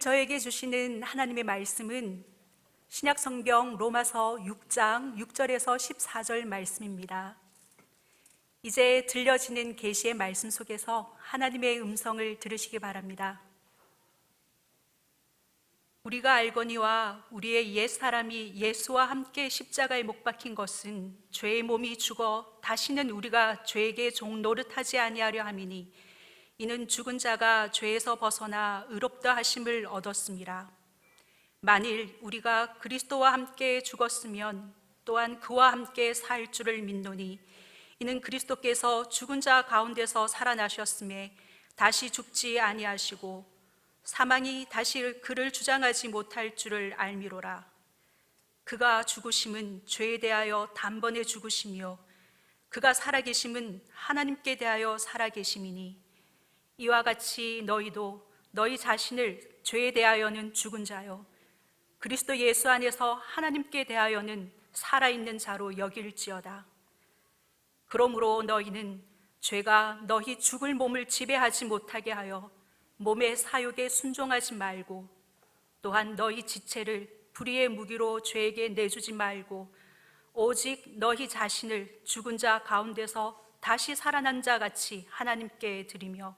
저에게 주시는 하나님의 말씀은 신약 성경 로마서 6장 6절에서 14절 말씀입니다. 이제 들려지는 계시의 말씀 속에서 하나님의 음성을 들으시기 바랍니다. 우리가 알거니와 우리의 옛사람이 예수와 함께 십자가에 못 박힌 것은 죄의 몸이 죽어 다시는 우리가 죄에게 종 노릇하지 아니하려 함이니 이는 죽은 자가 죄에서 벗어나 의롭다 하심을 얻었습니다. 만일 우리가 그리스도와 함께 죽었으면 또한 그와 함께 살 줄을 믿노니 이는 그리스도께서 죽은 자 가운데서 살아나셨음에 다시 죽지 아니하시고 사망이 다시 그를 주장하지 못할 줄을 알미로라. 그가 죽으심은 죄에 대하여 단번에 죽으시며 그가 살아계심은 하나님께 대하여 살아계심이니 이와 같이 너희도 너희 자신을 죄에 대하여는 죽은 자요 그리스도 예수 안에서 하나님께 대하여는 살아있는 자로 여길지어다. 그러므로 너희는 죄가 너희 죽을 몸을 지배하지 못하게 하여 몸의 사욕에 순종하지 말고 또한 너희 지체를 불의의 무기로 죄에게 내주지 말고 오직 너희 자신을 죽은 자 가운데서 다시 살아난 자 같이 하나님께 드리며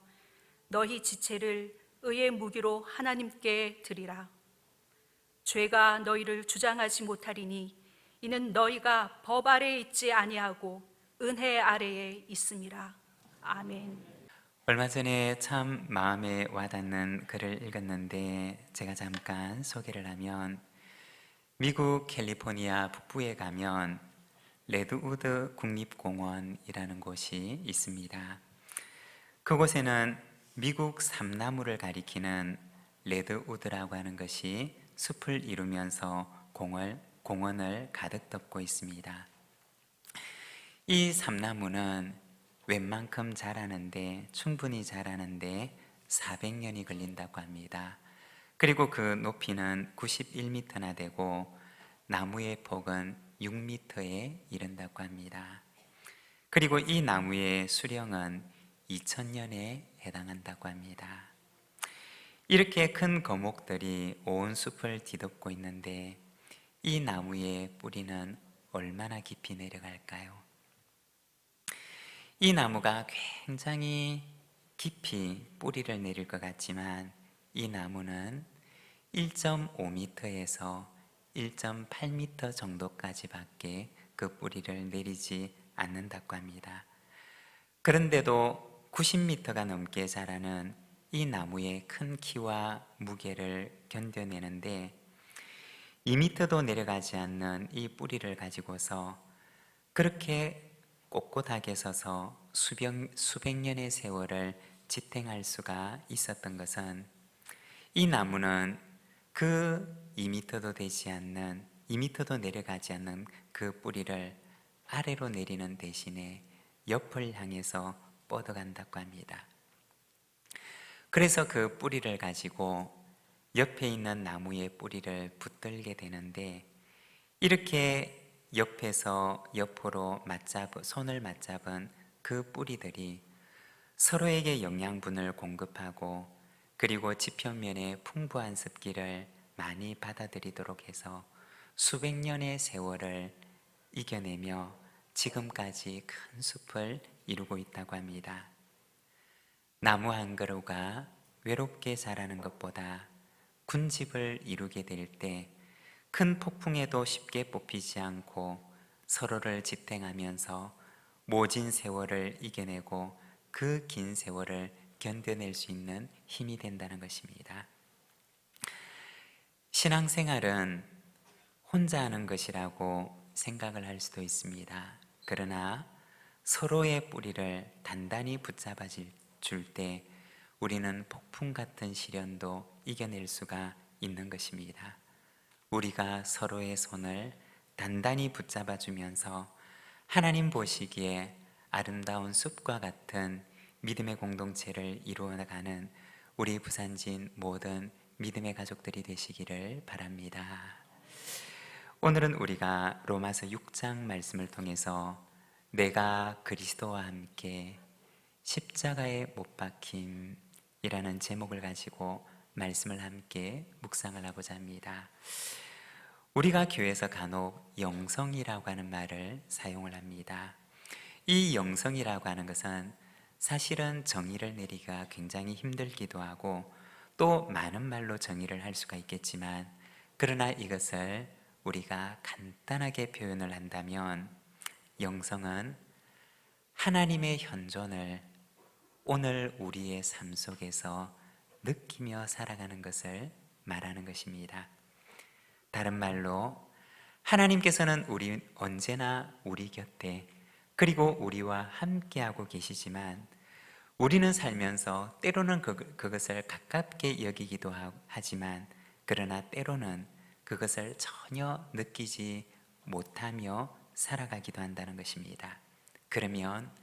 너희 지체를 의의 무기로 하나님께 드리라. 죄가 너희를 주장하지 못하리니 이는 너희가 법 아래에 있지 아니하고 은혜 아래에 있음이라. 아멘. 얼마 전에 참 마음에 와닿는 글을 읽었는데 제가 잠깐 소개를 하면 미국 캘리포니아 북부에 가면 레드우드 국립공원이라는 곳이 있습니다. 그곳에는 미국 삼나무를 가리키는 레드우드라고 하는 것이 숲을 이루면서 공원을 가득 덮고 있습니다. 이 삼나무는 웬만큼 자라는데 충분히 자라는데 400년이 걸린다고 합니다. 그리고 그 높이는 91m나 되고 나무의 폭은 6m에 이른다고 합니다. 그리고 이 나무의 수령은 2000년에 해당한다고 합니다. 이렇게 큰 거목들이 온 숲을 뒤덮고 있는데 이 나무의 뿌리는 얼마나 깊이 내려갈까요? 이 나무가 굉장히 깊이 뿌리를 내릴 것 같지만 이 나무는 1.5m에서 1.8m 정도까지밖에 그 뿌리를 내리지 않는다고 합니다. 그런데도 90m가 넘게 자라는 이 나무의 큰 키와 무게를 견뎌내는데 2m도 내려가지 않는 이 뿌리를 가지고서 그렇게 꼿꼿하게 서서 수백 년의 세월을 지탱할 수가 있었던 것은 이 나무는 그 2m도 되지 않는 2m도 내려가지 않는 그 뿌리를 아래로 내리는 대신에 옆을 향해서 뻗어간다고 합니다. 그래서 그 뿌리를 가지고 옆에 있는 나무의 뿌리를 붙들게 되는데 이렇게 옆에서 옆으로 손을 맞잡은 그 뿌리들이 서로에게 영양분을 공급하고 그리고 지표면에 풍부한 습기를 많이 받아들이도록 해서 수백 년의 세월을 이겨내며 지금까지 큰 숲을 이루고 있다고 합니다. 나무 한 그루가 외롭게 자라는 것보다 군집을 이루게 될 때 큰 폭풍에도 쉽게 뽑히지 않고 서로를 지탱하면서 모진 세월을 이겨내고 그 긴 세월을 견뎌낼 수 있는 힘이 된다는 것입니다. 신앙생활은 혼자 하는 것이라고 생각을 할 수도 있습니다. 그러나 서로의 뿌리를 단단히 붙잡아 줄 때 우리는 폭풍 같은 시련도 이겨낼 수가 있는 것입니다. 우리가 서로의 손을 단단히 붙잡아 주면서 하나님 보시기에 아름다운 숲과 같은 믿음의 공동체를 이루어가는 우리 부산진 모든 믿음의 가족들이 되시기를 바랍니다. 오늘은 우리가 로마서 6장 말씀을 통해서 내가 그리스도와 함께 십자가에 못 박힘이라는 제목을 가지고 말씀을 함께 묵상을 하고자 합니다. 우리가 교회에서 간혹 영성이라고 하는 말을 사용을 합니다. 이 영성이라고 하는 것은 사실은 정의를 내리기가 굉장히 힘들기도 하고 또 많은 말로 정의를 할 수가 있겠지만, 그러나 이것을 우리가 간단하게 표현을 한다면 영성은 하나님의 현존을 오늘 우리의 삶 속에서 느끼며 살아가는 것을 말하는 것입니다. 다른 말로 하나님께서는 언제나 우리 곁에 그리고 우리와 함께하고 계시지만 우리는 살면서 때로는 그것을 가깝게 여기기도 하지만 그러나 때로는 그것을 전혀 느끼지 못하며 살아가기도 한다는 것입니다. 그러면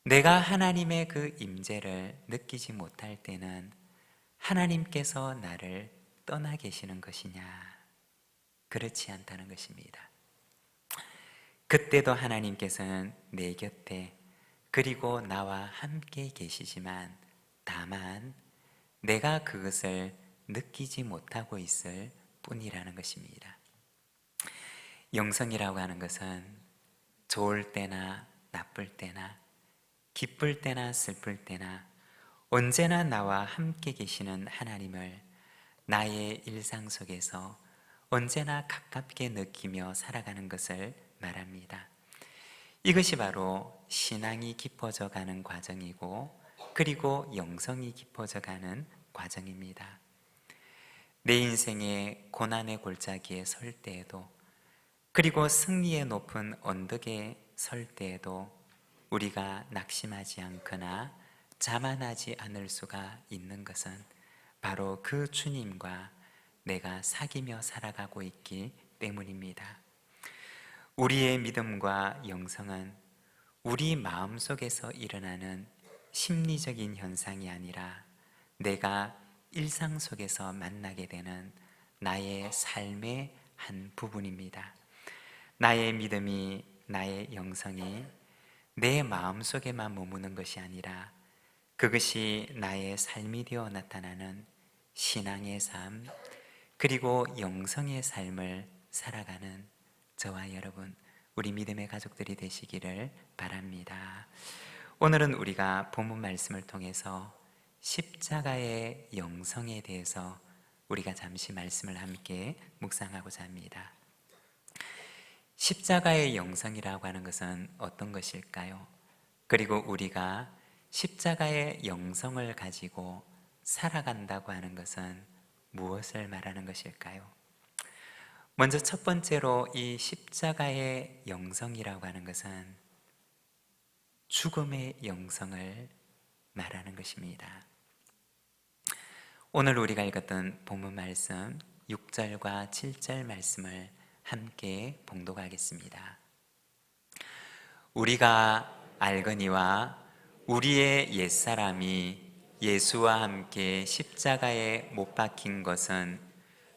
내가 하나님의 그 임재를 느끼지 못할 때는 하나님께서 나를 떠나 계시는 것이냐? 그렇지 않다는 것입니다. 그때도 하나님께서는 내 곁에 그리고 나와 함께 계시지만 다만 내가 그것을 느끼지 못하고 있을 뿐이라는 것입니다. 영성이라고 하는 것은 좋을 때나 나쁠 때나 기쁠 때나 슬플 때나 언제나 나와 함께 계시는 하나님을 나의 일상 속에서 언제나 가깝게 느끼며 살아가는 것을 말합니다. 이것이 바로 신앙이 깊어져 가는 과정이고 그리고 영성이 깊어져 가는 과정입니다. 내 인생의 고난의 골짜기에 설 때에도 그리고 승리의 높은 언덕에 설 때에도 우리가 낙심하지 않거나 자만하지 않을 수가 있는 것은 바로 그 주님과 내가 사귀며 살아가고 있기 때문입니다. 우리의 믿음과 영성은 우리 마음속에서 일어나는 심리적인 현상이 아니라 내가 일상 속에서 만나게 되는 나의 삶의 한 부분입니다. 나의 믿음이, 나의 영성이 내 마음속에만 머무는 것이 아니라 그것이 나의 삶이 되어 나타나는 신앙의 삶 그리고 영성의 삶을 살아가는 저와 여러분, 우리 믿음의 가족들이 되시기를 바랍니다. 오늘은 우리가 본문 말씀을 통해서 십자가의 영성에 대해서 우리가 잠시 말씀을 함께 묵상하고자 합니다. 십자가의 영성이라고 하는 것은 어떤 것일까요? 그리고 우리가 십자가의 영성을 가지고 살아간다고 하는 것은 무엇을 말하는 것일까요? 먼저 첫 번째로 이 십자가의 영성이라고 하는 것은 죽음의 영성을 말하는 것입니다. 오늘 우리가 읽었던 본문 말씀 6절과 7절 말씀을 함께 봉독하겠습니다. 우리가 알거니와 우리의 옛사람이 예수와 함께 십자가에 못 박힌 것은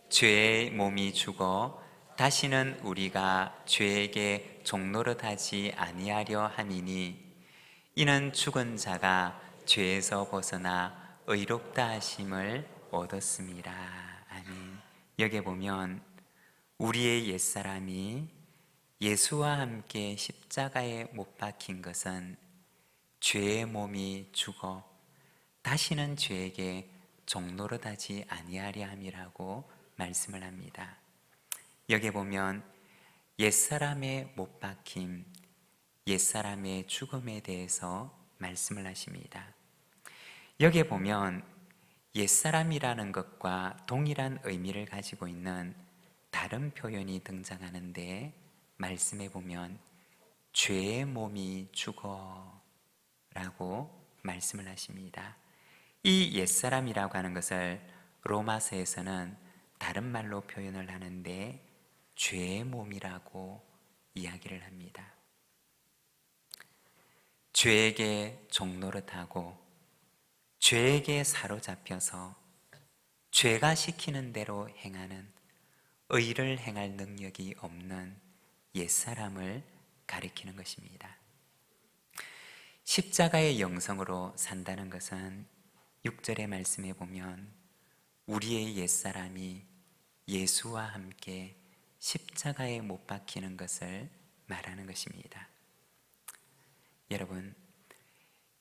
죄의 몸이 죽어 다시는 우리가 죄에게 종노릇하지 아니하려 함이니 이는 죽은 자가 죄에서 벗어나 의롭다 하심을 얻었습니다. 아멘. 여기에 보면 우리의 옛사람이 예수와 함께 십자가에 못 박힌 것은 죄의 몸이 죽어 다시는 죄에게 종노릇하지 아니하려 함이라고 말씀을 합니다. 여기에 보면 옛사람의 못 박힘, 옛사람의 죽음에 대해서 말씀을 하십니다. 여기에 보면 옛사람이라는 것과 동일한 의미를 가지고 있는 다른 표현이 등장하는데 말씀해 보면 죄의 몸이 죽어 라고 말씀을 하십니다. 이 옛사람이라고 하는 것을 로마서에서는 다른 말로 표현을 하는데 죄의 몸이라고 이야기를 합니다. 죄에게 종노릇하고 죄에게 사로잡혀서 죄가 시키는 대로 행하는 의를 행할 능력이 없는 옛사람을 가리키는 것입니다. 십자가의 영성으로 산다는 것은 6절의 말씀에 보면 우리의 옛사람이 예수와 함께 십자가에 못 박히는 것을 말하는 것입니다. 여러분,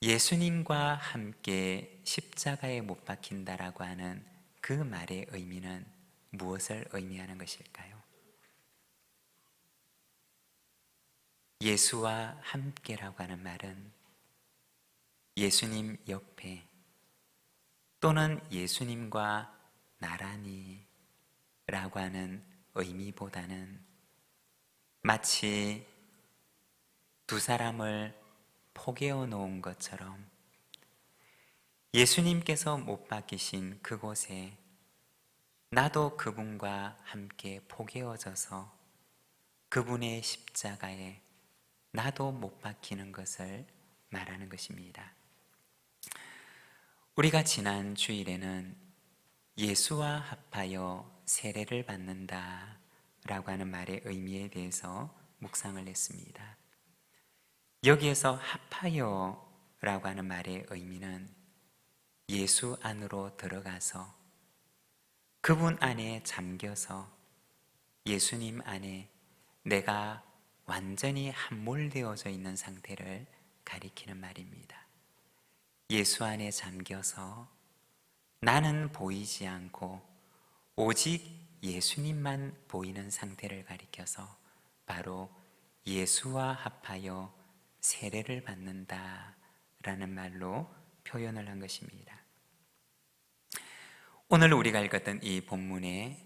예수님과 함께 십자가에 못 박힌다라고 하는 그 말의 의미는 무엇을 의미하는 것일까요? 예수와 함께라고 하는 말은 예수님 옆에 또는 예수님과 나란히 라고 하는 의미보다는 마치 두 사람을 포개어 놓은 것처럼 예수님께서 못 박히신 그곳에 나도 그분과 함께 포개어져서 그분의 십자가에 나도 못 박히는 것을 말하는 것입니다. 우리가 지난 주일에는 예수와 합하여 세례를 받는다 라고 하는 말의 의미에 대해서 묵상을 했습니다. 여기에서 합하여 라고 하는 말의 의미는 예수 안으로 들어가서 그분 안에 잠겨서 예수님 안에 내가 완전히 함몰되어져 있는 상태를 가리키는 말입니다. 예수 안에 잠겨서 나는 보이지 않고 오직 예수님만 보이는 상태를 가리켜서 바로 예수와 합하여 세례를 받는다 라는 말로 표현을 한 것입니다. 오늘 우리가 읽었던 이 본문에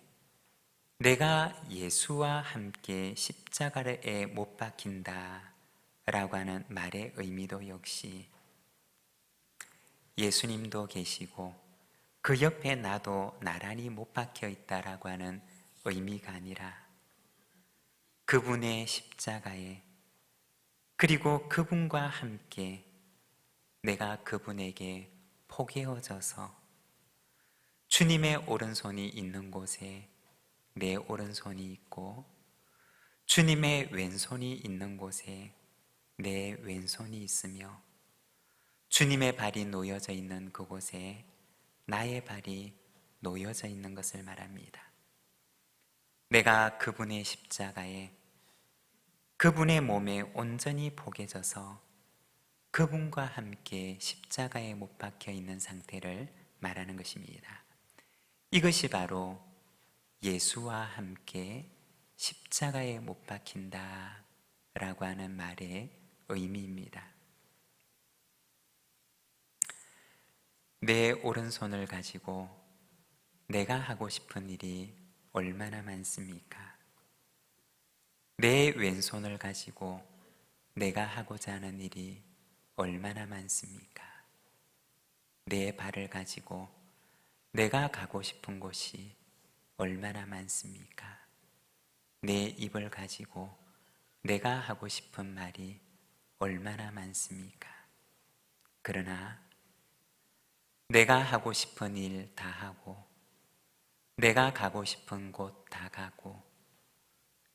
내가 예수와 함께 십자가에 못 박힌다 라고 하는 말의 의미도 역시 예수님도 계시고 그 옆에 나도 나란히 못 박혀 있다라고 하는 의미가 아니라 그분의 십자가에 그리고 그분과 함께 내가 그분에게 포개어져서 주님의 오른손이 있는 곳에 내 오른손이 있고 주님의 왼손이 있는 곳에 내 왼손이 있으며 주님의 발이 놓여져 있는 그곳에 나의 발이 놓여져 있는 것을 말합니다. 내가 그분의 십자가에 그분의 몸에 온전히 포개져서 그분과 함께 십자가에 못 박혀 있는 상태를 말하는 것입니다. 이것이 바로 예수와 함께 십자가에 못 박힌다 라고 하는 말의 의미입니다. 내 오른손을 가지고 내가 하고 싶은 일이 얼마나 많습니까? 내 왼손을 가지고 내가 하고자 하는 일이 얼마나 많습니까? 내 발을 가지고 내가 가고 싶은 곳이 얼마나 많습니까? 내 입을 가지고 내가 하고 싶은 말이 얼마나 많습니까? 그러나 내가 하고 싶은 일 다 하고 내가 가고 싶은 곳 다 가고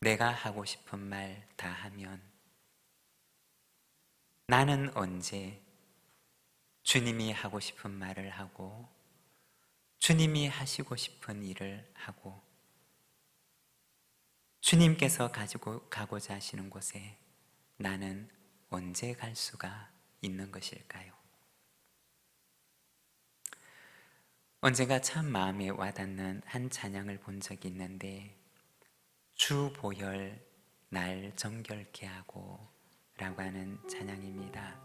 내가 하고 싶은 말 다 하면 나는 언제 주님이 하고 싶은 말을 하고 주님이 하시고 싶은 일을 하고 주님께서 가고자 하시는 곳에 나는 언제 갈 수가 있는 것일까요? 언젠가 참 마음에 와닿는 한 찬양을 본 적이 있는데 주 보혈 날 정결케 하고 라고 하는 찬양입니다.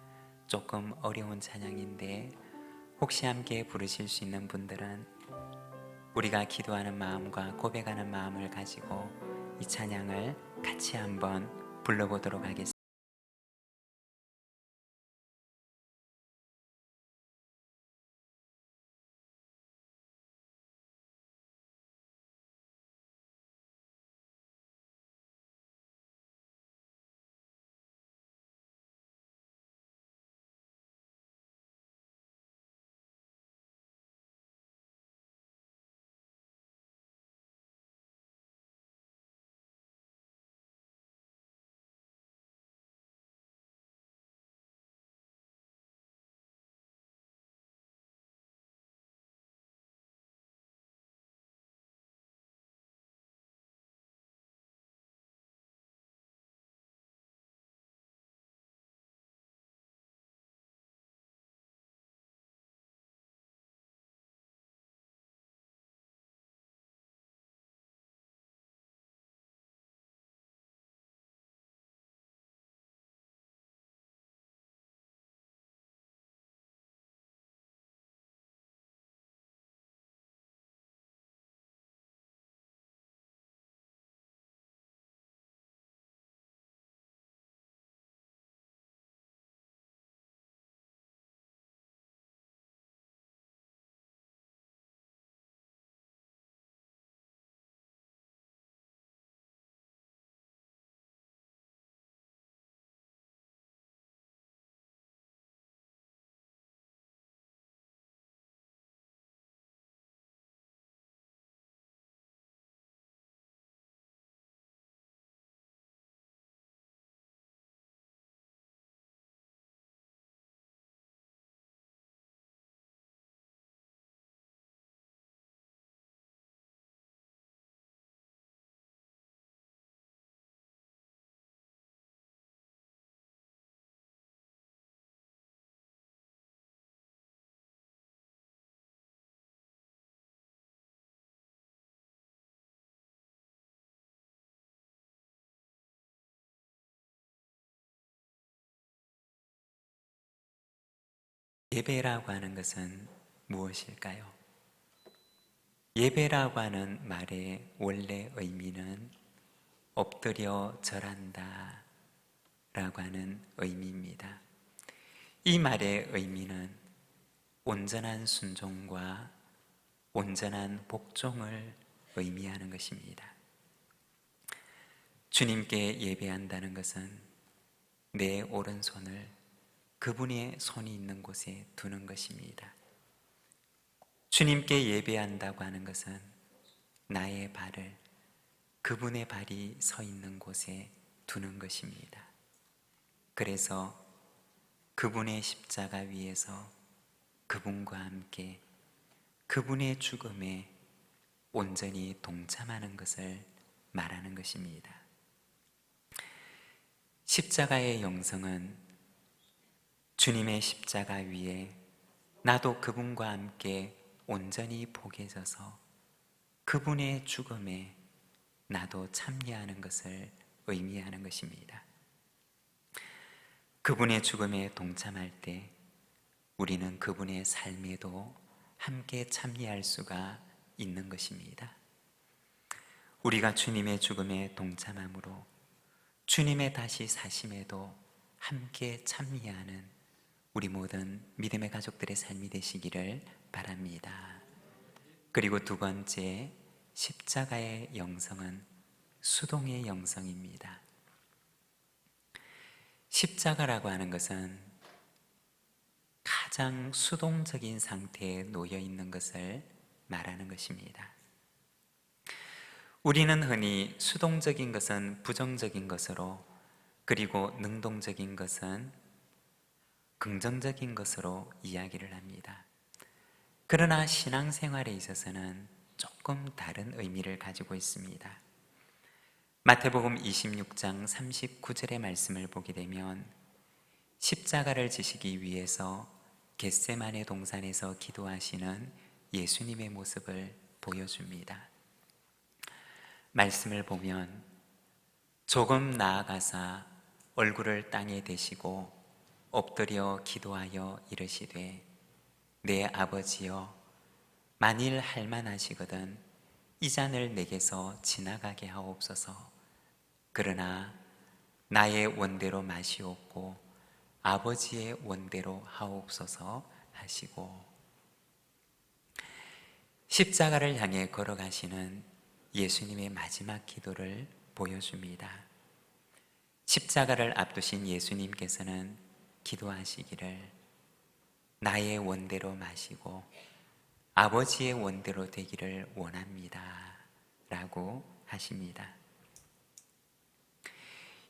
조금 어려운 찬양인데 혹시 함께 부르실 수 있는 분들은 우리가 기도하는 마음과 고백하는 마음을 가지고 이 찬양을 같이 한번 불러보도록 하겠습니다. 예배라고 하는 것은 무엇일까요? 예배라고 하는 말의 원래 의미는 엎드려 절한다 라고 하는 의미입니다. 이 말의 의미는 온전한 순종과 온전한 복종을 의미하는 것입니다. 주님께 예배한다는 것은 내 오른손을 그분의 손이 있는 곳에 두는 것입니다. 주님께 예배한다고 하는 것은 나의 발을 그분의 발이 서 있는 곳에 두는 것입니다. 그래서 그분의 십자가 위에서 그분과 함께 그분의 죽음에 온전히 동참하는 것을 말하는 것입니다. 십자가의 영성은 주님의 십자가 위에 나도 그분과 함께 온전히 복에 져서 그분의 죽음에 나도 참여하는 것을 의미하는 것입니다. 그분의 죽음에 동참할 때 우리는 그분의 삶에도 함께 참여할 수가 있는 것입니다. 우리가 주님의 죽음에 동참함으로 주님의 다시 사심에도 함께 참여하는 우리 모든 믿음의 가족들의 삶이 되시기를 바랍니다. 그리고 두 번째, 십자가의 영성은 수동의 영성입니다. 십자가라고 하는 것은 가장 수동적인 상태에 놓여 있는 것을 말하는 것입니다. 우리는 흔히 수동적인 것은 부정적인 것으로, 그리고 능동적인 것은 긍정적인 것으로 이야기를 합니다. 그러나 신앙생활에 있어서는 조금 다른 의미를 가지고 있습니다. 마태복음 26장 39절의 말씀을 보게 되면 십자가를 지시기 위해서 겟세마네 동산에서 기도하시는 예수님의 모습을 보여줍니다. 말씀을 보면 조금 나아가사 얼굴을 땅에 대시고 엎드려 기도하여 이르시되 내 아버지여 만일 할만하시거든 이 잔을 내게서 지나가게 하옵소서. 그러나 나의 원대로 마시옵고 아버지의 원대로 하옵소서 하시고, 십자가를 향해 걸어가시는 예수님의 마지막 기도를 보여줍니다. 십자가를 앞두신 예수님께서는 기도하시기를 나의 원대로 마시고 아버지의 원대로 되기를 원합니다 라고 하십니다.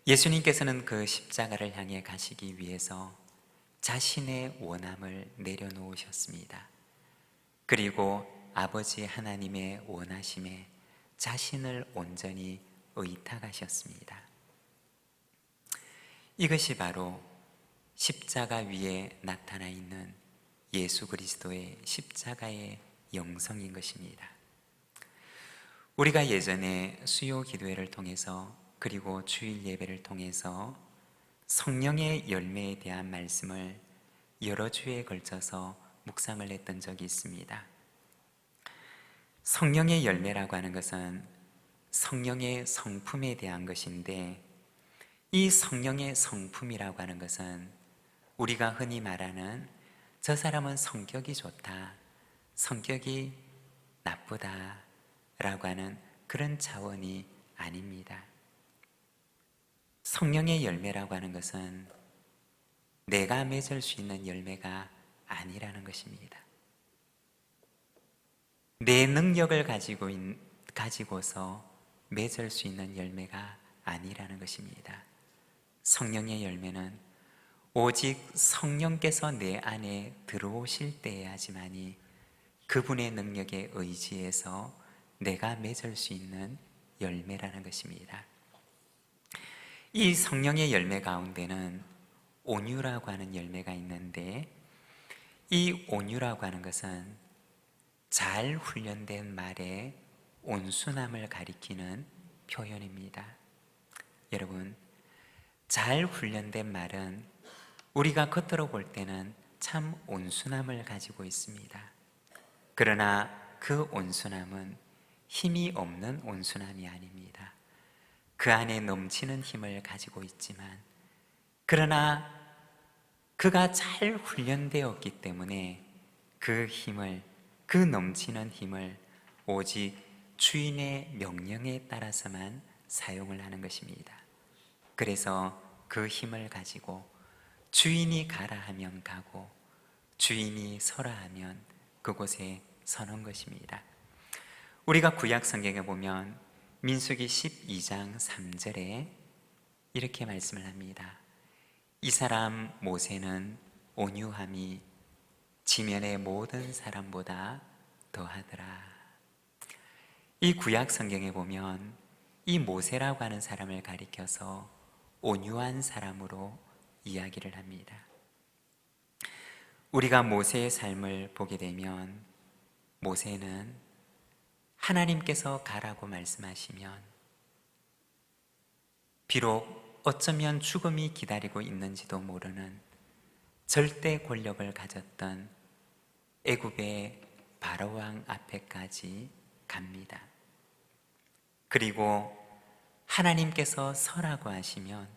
예수님께서는 그 십자가를 향해 가시기 위해서 자신의 원함을 내려놓으셨습니다. 그리고 아버지 하나님의 원하심에 자신을 온전히 의탁하셨습니다. 이것이 바로 십자가 위에 나타나 있는 예수 그리스도의 십자가의 영성인 것입니다. 우리가 예전에 수요 기도회를 통해서 그리고 주일 예배를 통해서 성령의 열매에 대한 말씀을 여러 주에 걸쳐서 묵상을 했던 적이 있습니다. 성령의 열매라고 하는 것은 성령의 성품에 대한 것인데, 이 성령의 성품이라고 하는 것은 우리가 흔히 말하는 저 사람은 성격이 좋다, 성격이 나쁘다 라고 하는 그런 차원이 아닙니다. 성령의 열매라고 하는 것은 내가 맺을 수 있는 열매가 아니라는 것입니다. 내 능력을 가지고서 맺을 수 있는 열매가 아니라는 것입니다. 성령의 열매는 오직 성령께서 내 안에 들어오실 때야지만이 그분의 능력에 의지해서 내가 맺을 수 있는 열매라는 것입니다. 이 성령의 열매 가운데는 온유라고 하는 열매가 있는데, 이 온유라고 하는 것은 잘 훈련된 말의 온순함을 가리키는 표현입니다. 여러분, 잘 훈련된 말은 우리가 겉으로 볼 때는 참 온순함을 가지고 있습니다. 그러나 그 온순함은 힘이 없는 온순함이 아닙니다. 그 안에 넘치는 힘을 가지고 있지만, 그러나 그가 잘 훈련되었기 때문에 그 힘을, 그 넘치는 힘을 오직 주인의 명령에 따라서만 사용을 하는 것입니다. 그래서 그 힘을 가지고 주인이 가라 하면 가고 주인이 서라 하면 그곳에 서는 것입니다. 우리가 구약 성경에 보면 민수기 12장 3절에 이렇게 말씀을 합니다. 이 사람 모세는 온유함이 지면의 모든 사람보다 더하더라. 이 구약 성경에 보면 이 모세라고 하는 사람을 가리켜서 온유한 사람으로 이야기를 합니다. 우리가 모세의 삶을 보게 되면 모세는 하나님께서 가라고 말씀하시면 비록 어쩌면 죽음이 기다리고 있는지도 모르는 절대 권력을 가졌던 애굽의 바로왕 앞에까지 갑니다. 그리고 하나님께서 서라고 하시면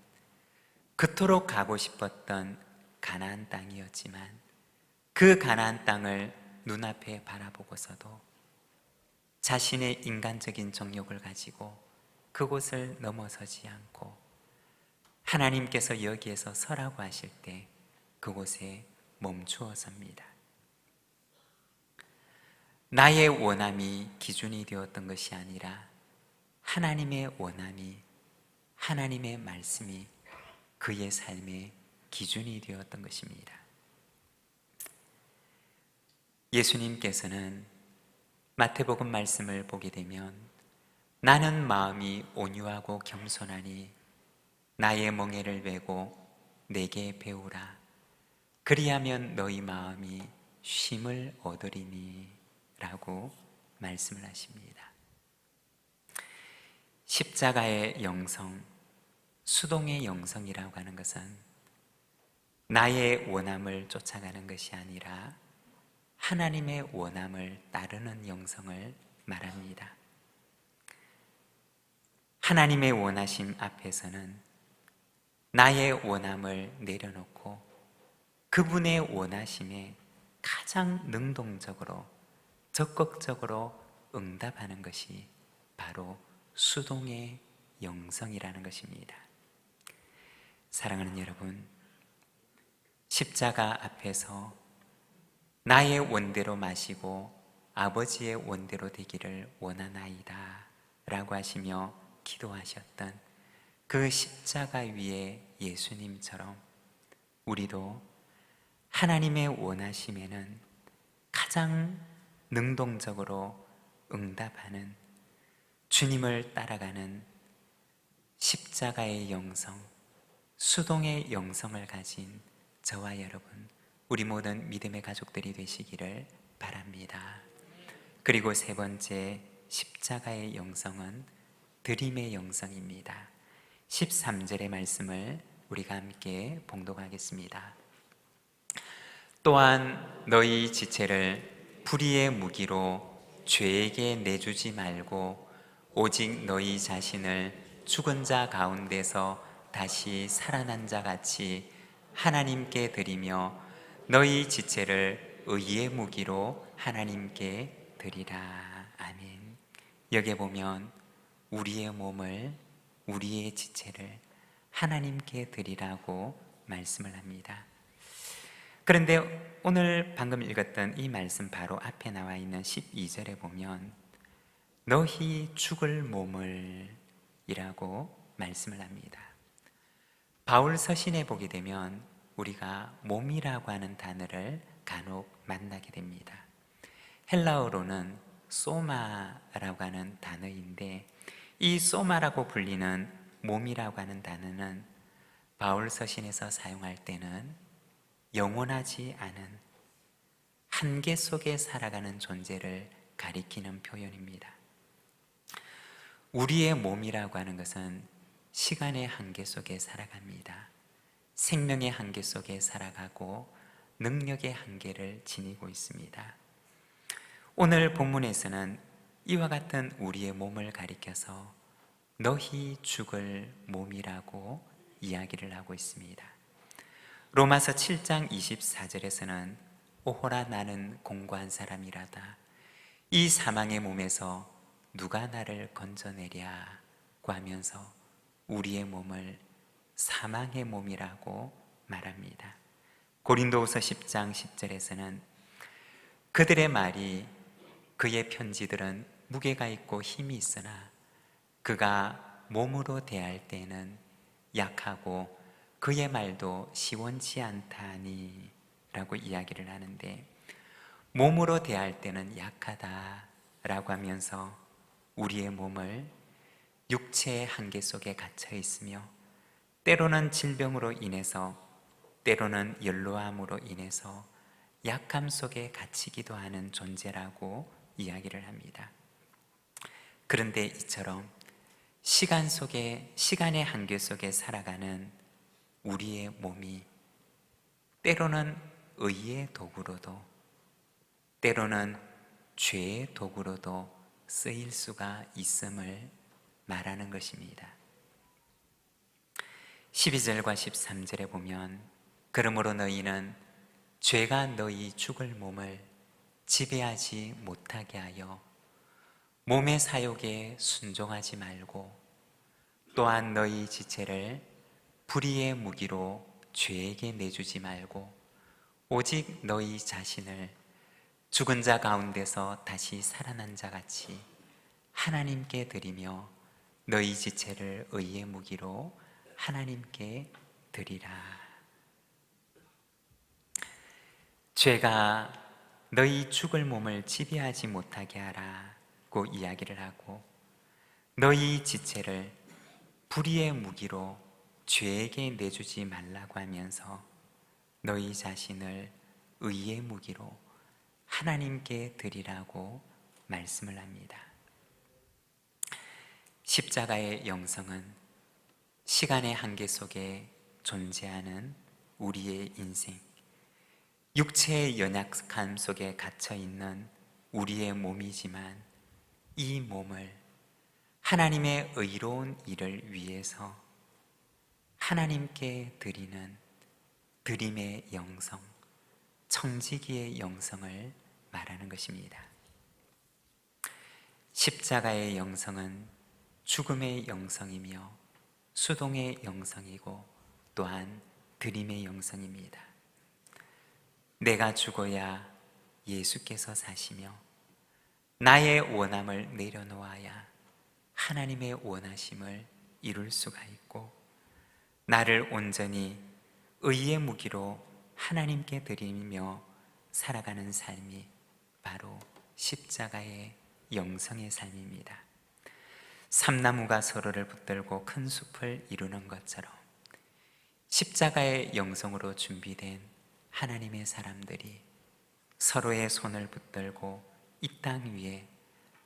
그토록 가고 싶었던 가나안 땅이었지만 그 가나안 땅을 눈앞에 바라보고서도 자신의 인간적인 정욕을 가지고 그곳을 넘어서지 않고 하나님께서 여기에서 서라고 하실 때 그곳에 멈추어 섭니다. 나의 원함이 기준이 되었던 것이 아니라 하나님의 원함이, 하나님의 말씀이 그의 삶의 기준이 되었던 것입니다. 예수님께서는 마태복음 말씀을 보게 되면 나는 마음이 온유하고 겸손하니 나의 멍에를 메고 내게 배우라. 그리하면 너희 마음이 쉼을 얻으리니 라고 말씀을 하십니다. 십자가의 영성, 수동의 영성이라고 하는 것은 나의 원함을 쫓아가는 것이 아니라 하나님의 원함을 따르는 영성을 말합니다. 하나님의 원하심 앞에서는 나의 원함을 내려놓고 그분의 원하심에 가장 능동적으로, 적극적으로 응답하는 것이 바로 수동의 영성이라는 것입니다. 사랑하는 여러분, 십자가 앞에서 나의 원대로 마시고 아버지의 원대로 되기를 원하나이다 라고 하시며 기도하셨던 그 십자가 위에 예수님처럼 우리도 하나님의 원하심에는 가장 능동적으로 응답하는 주님을 따라가는 십자가의 영성, 수동의 영성을 가진 저와 여러분, 우리 모든 믿음의 가족들이 되시기를 바랍니다. 그리고 세 번째, 십자가의 영성은 드림의 영성입니다. 13절의 말씀을 우리가 함께 봉독하겠습니다. 또한 너희 지체를 불의의 무기로 죄에게 내주지 말고 오직 너희 자신을 죽은 자 가운데서 다시 살아난 자 같이 하나님께 드리며 너희 지체를 의의 무기로 하나님께 드리라. 아멘. 여기에 보면 우리의 몸을, 우리의 지체를 하나님께 드리라고 말씀을 합니다. 그런데 오늘 방금 읽었던 이 말씀 바로 앞에 나와 있는 12절에 보면 너희 죽을 몸을 이라고 말씀을 합니다. 바울 서신에 보게 되면 우리가 몸이라고 하는 단어를 간혹 만나게 됩니다. 헬라어로는 소마라고 하는 단어인데 이 소마라고 불리는 몸이라고 하는 단어는 바울 서신에서 사용할 때는 영원하지 않은 한계 속에 살아가는 존재를 가리키는 표현입니다. 우리의 몸이라고 하는 것은 시간의 한계 속에 살아갑니다. 생명의 한계 속에 살아가고 능력의 한계를 지니고 있습니다. 오늘 본문에서는 이와 같은 우리의 몸을 가리켜서 너희 죽을 몸이라고 이야기를 하고 있습니다. 로마서 7장 24절에서는 오호라 나는 공고한 사람이라다. 이 사망의 몸에서 누가 나를 건져내랴고 하면서 우리의 몸을 사망의 몸이라고 말합니다. 고린도후서 10장 10절에서는 그들의 말이 그의 편지들은 무게가 있고 힘이 있으나 그가 몸으로 대할 때는 약하고 그의 말도 시원치 않다니 라고 이야기를 하는데, 몸으로 대할 때는 약하다 라고 하면서 우리의 몸을 육체의 한계 속에 갇혀 있으며 때로는 질병으로 인해서 때로는 연로함으로 인해서 약함 속에 갇히기도 하는 존재라고 이야기를 합니다. 그런데 이처럼 시간의 한계 속에 살아가는 우리의 몸이 때로는 의의 도구로도 때로는 죄의 도구로도 쓰일 수가 있음을 말하는 것입니다. 12절과 13절에 보면 그러므로 너희는 죄가 너희 죽을 몸을 지배하지 못하게 하여 몸의 사욕에 순종하지 말고 또한 너희 지체를 불의의 무기로 죄에게 내주지 말고 오직 너희 자신을 죽은 자 가운데서 다시 살아난 자 같이 하나님께 드리며 너희 지체를 의의 무기로 하나님께 드리라. 죄가 너희 죽을 몸을 지배하지 못하게 하라고 이야기를 하고 너희 지체를 불의의 무기로 죄에게 내주지 말라고 하면서 너희 자신을 의의 무기로 하나님께 드리라고 말씀을 합니다. 십자가의 영성은 시간의 한계 속에 존재하는 우리의 인생, 육체의 연약함 속에 갇혀 있는 우리의 몸이지만 이 몸을 하나님의 의로운 일을 위해서 하나님께 드리는 드림의 영성, 청지기의 영성을 말하는 것입니다. 십자가의 영성은 죽음의 영성이며 수동의 영성이고 또한 드림의 영성입니다. 내가 죽어야 예수께서 사시며 나의 원함을 내려놓아야 하나님의 원하심을 이룰 수가 있고 나를 온전히 의의 무기로 하나님께 드리며 살아가는 삶이 바로 십자가의 영성의 삶입니다. 삼나무가 서로를 붙들고 큰 숲을 이루는 것처럼 십자가의 영성으로 준비된 하나님의 사람들이 서로의 손을 붙들고 이 땅 위에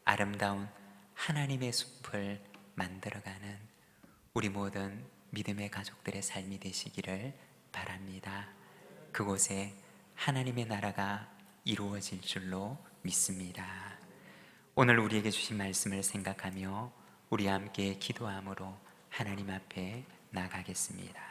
아름다운 하나님의 숲을 만들어가는 우리 모든 믿음의 가족들의 삶이 되시기를 바랍니다. 그곳에 하나님의 나라가 이루어질 줄로 믿습니다. 오늘 우리에게 주신 말씀을 생각하며 우리 함께 기도함으로 하나님 앞에 나가겠습니다.